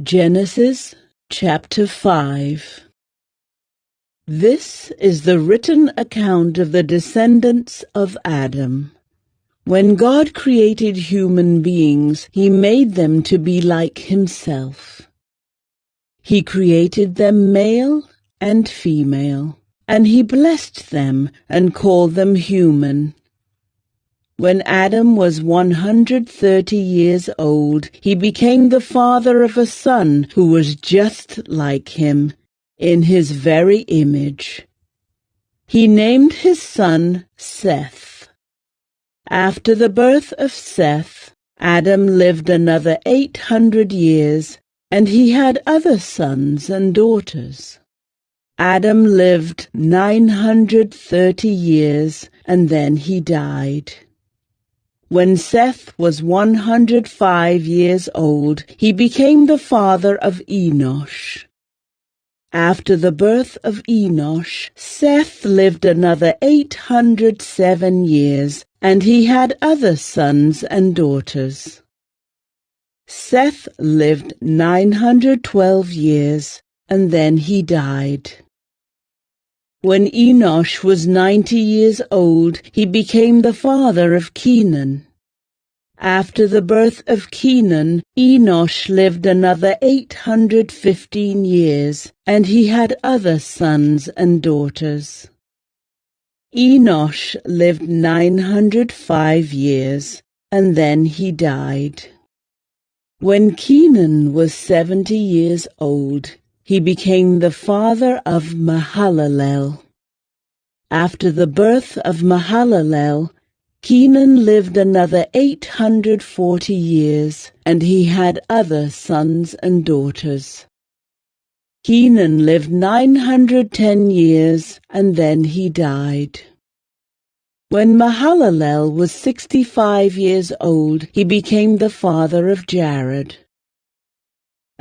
Genesis chapter 5. This is the written account of the descendants of Adam. When God created human beings, He made them to be like Himself. He created them male and female, and He blessed them and called them human. When Adam was 130 years old, he became the father of a son who was just like him, in his very image. He named his son Seth. After the birth of Seth, Adam lived another 800 years, and he had other sons and daughters. Adam lived 930 years, and then he died. When Seth was 105 years old, he became the father of Enosh. After the birth of Enosh, Seth lived another 807 years, and he had other sons and daughters. Seth lived 912 years, and then he died. When Enosh was 90 years old, he became the father of Kenan. After the birth of Kenan, Enosh lived another 815 years, and he had other sons and daughters. Enosh lived 905 years, and then he died. When Kenan was 70 years old, he became the father of Mahalalel. After the birth of Mahalalel, Kenan lived another 840 years, and he had other sons and daughters. Kenan lived 910 years, and then he died. When Mahalalel was 65 years old, he became the father of Jared.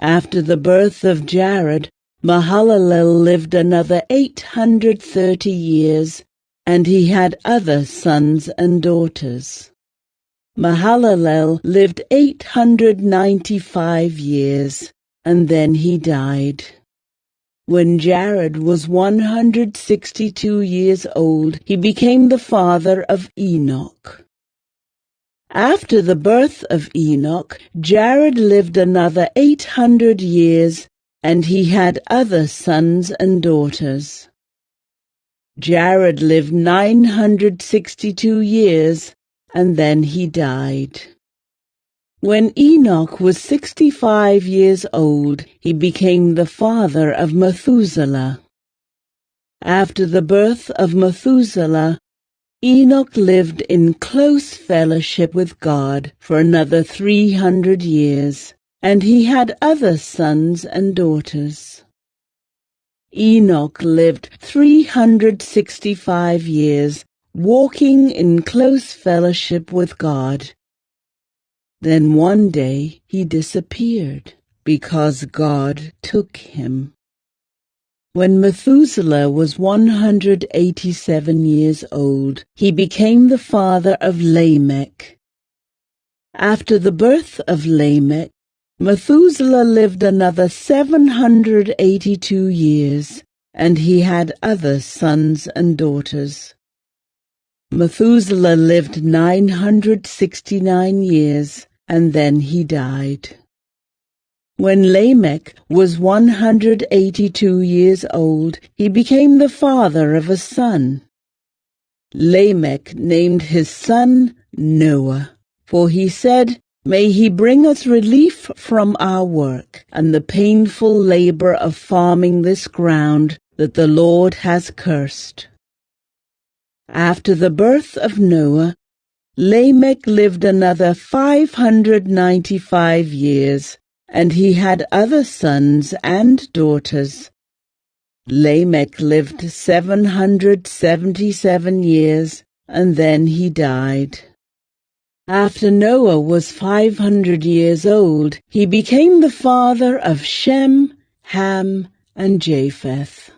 After the birth of Jared, Mahalalel lived another 830 years, and he had other sons and daughters. Mahalalel lived 895 years, and then he died. When Jared was 162 years old, he became the father of Enoch. After the birth of Enoch, Jared lived another 800 years, and he had other sons and daughters. Jared lived 962 years, and then he died. When Enoch was 65 years old, he became the father of Methuselah. After the birth of Methuselah, Enoch lived in close fellowship with God for another 300 years, and he had other sons and daughters. Enoch lived 365 years, walking in close fellowship with God. Then one day he disappeared, because God took him. When Methuselah was 187 years old, he became the father of Lamech. After the birth of Lamech, Methuselah lived another 782 years, and he had other sons and daughters. Methuselah lived 969 years, and then he died. When Lamech was 182 years old, he became the father of a son. Lamech named his son Noah, for he said, "May he bring us relief from our work and the painful labor of farming this ground that the Lord has cursed." After the birth of Noah, Lamech lived another 595 years, and he had other sons and daughters. Lamech lived 777 years, and then he died. After Noah was 500 years old, he became the father of Shem, Ham, and Japheth.